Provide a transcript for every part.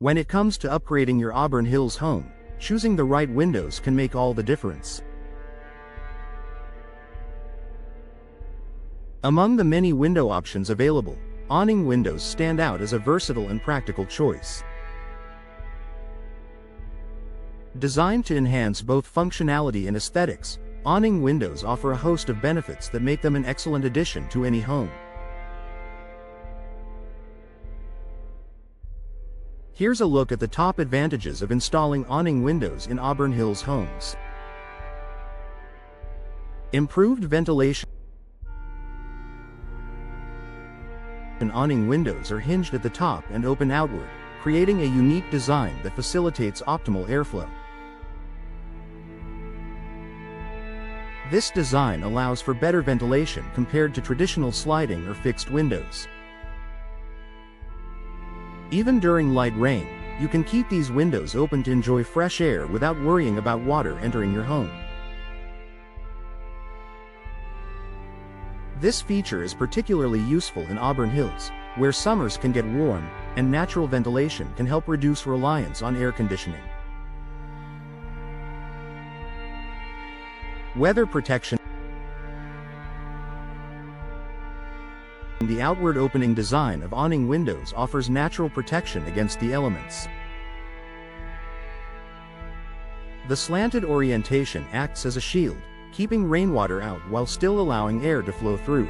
When it comes to upgrading your Auburn Hills home, choosing the right windows can make all the difference. Among the many window options available, Awning Windows stand out as a versatile and practical choice. Designed to enhance both functionality and aesthetics, Awning Windows offer a host of benefits that make them an excellent addition to any home. Here's a look at the top advantages of installing Awning Windows in Auburn Hills homes. Improved ventilation. Awning windows are hinged at the top and open outward, creating a unique design that facilitates optimal airflow. This design allows for better ventilation compared to traditional sliding or fixed windows. Even during light rain, you can keep these windows open to enjoy fresh air without worrying about water entering your home. This feature is particularly useful in Auburn Hills, where summers can get warm, and natural ventilation can help reduce reliance on air conditioning. Weather protection. The outward opening design of Awning Windows offers natural protection against the elements. The slanted orientation acts as a shield, keeping rainwater out while still allowing air to flow through.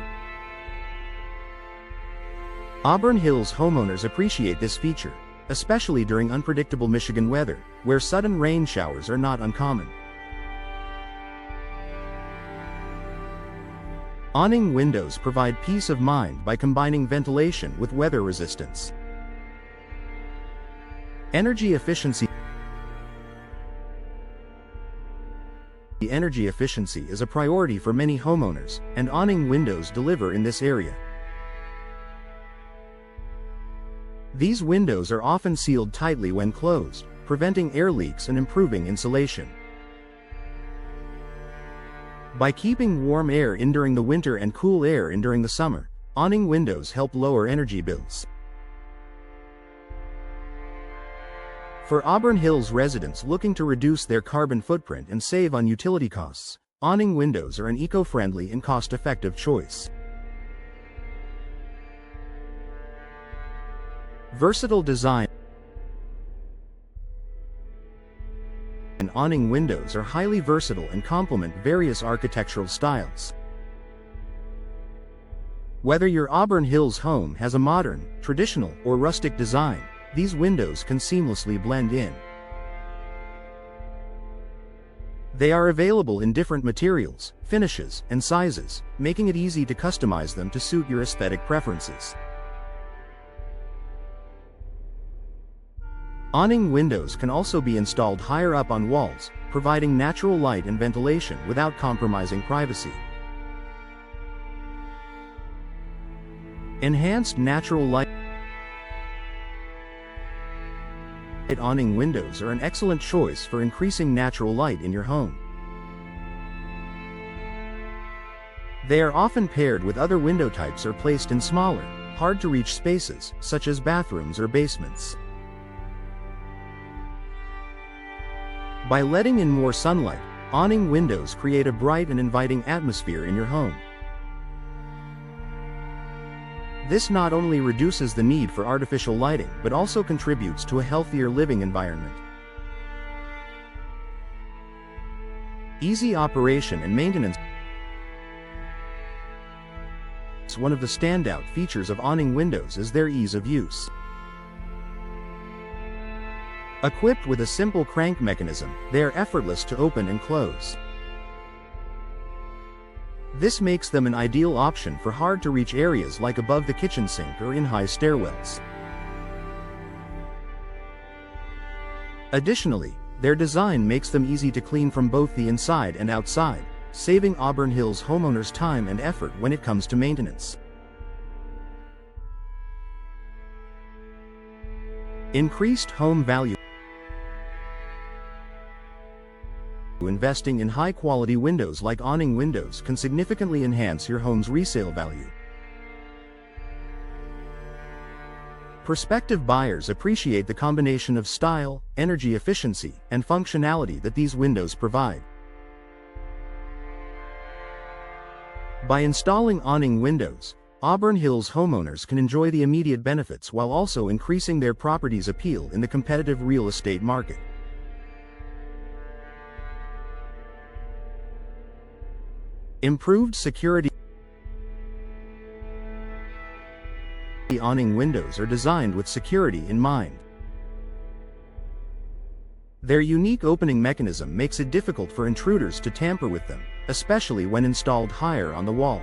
Auburn Hills homeowners appreciate this feature, especially during unpredictable Michigan weather, where sudden rain showers are not uncommon. Awning Windows provide peace of mind by combining ventilation with weather resistance. Energy efficiency. Energy efficiency is a priority for many homeowners, and Awning Windows deliver in this area. These windows are often sealed tightly when closed, preventing air leaks and improving insulation. By keeping warm air in during the winter and cool air in during the summer, Awning Windows help lower energy bills. For Auburn Hills residents looking to reduce their carbon footprint and save on utility costs, Awning Windows are an eco-friendly and cost-effective choice. Versatile design. Awning windows are highly versatile and complement various architectural styles. Whether your Auburn Hills home has a modern, traditional, or rustic design, these windows can seamlessly blend in. They are available in different materials, finishes, and sizes, making it easy to customize them to suit your aesthetic preferences. Awning windows can also be installed higher up on walls, providing natural light and ventilation without compromising privacy. Enhanced natural light. Awning windows are an excellent choice for increasing natural light in your home. They are often paired with other window types or placed in smaller, hard-to-reach spaces, such as bathrooms or basements. By letting in more sunlight, Awning windows create a bright and inviting atmosphere in your home. This not only reduces the need for artificial lighting but also contributes to a healthier living environment. Easy operation and maintenance. One of the standout features of Awning windows is their ease of use. Equipped with a simple crank mechanism, they are effortless to open and close. This makes them an ideal option for hard-to-reach areas like above the kitchen sink or in high stairwells. Additionally, their design makes them easy to clean from both the inside and outside, saving Auburn Hills homeowners time and effort when it comes to maintenance. Increased home value. Investing in high-quality windows like Awning windows can significantly enhance your home's resale value. Prospective buyers appreciate the combination of style, energy efficiency, and functionality that these windows provide. By installing awning windows, Auburn Hills homeowners can enjoy the immediate benefits while also increasing their property's appeal in the competitive real estate market. Improved security. The awning windows are designed with security in mind. Their unique opening mechanism makes it difficult for intruders to tamper with them, especially when installed higher on the wall.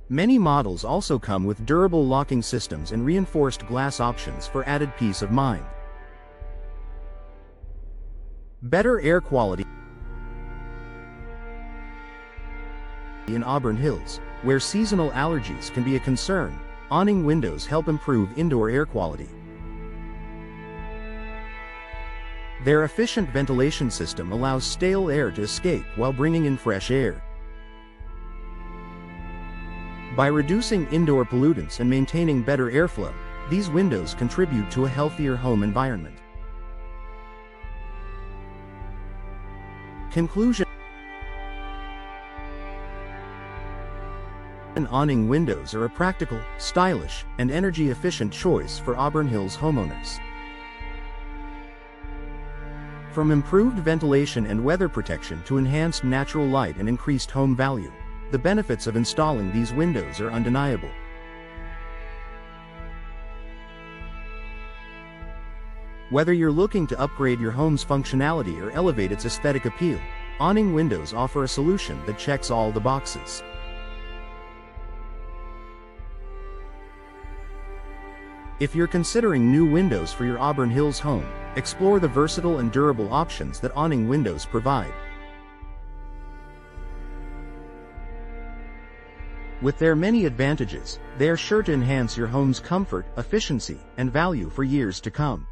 Many models also come with durable locking systems and reinforced glass options for added peace of mind. Better air quality. In Auburn Hills, where seasonal allergies can be a concern, awning windows help improve indoor air quality. Their efficient ventilation system allows stale air to escape while bringing in fresh air. By reducing indoor pollutants and maintaining better airflow, these windows contribute to a healthier home environment. Conclusion. Awning windows are a practical, stylish, and energy-efficient choice for Auburn Hills homeowners. From improved ventilation and weather protection to enhanced natural light and increased home value, the benefits of installing these windows are undeniable. Whether you're looking to upgrade your home's functionality or elevate its aesthetic appeal, awning windows offer a solution that checks all the boxes. If you're considering new windows for your Auburn Hills home, explore the versatile and durable options that awning windows provide. With their many advantages, they are sure to enhance your home's comfort, efficiency, and value for years to come.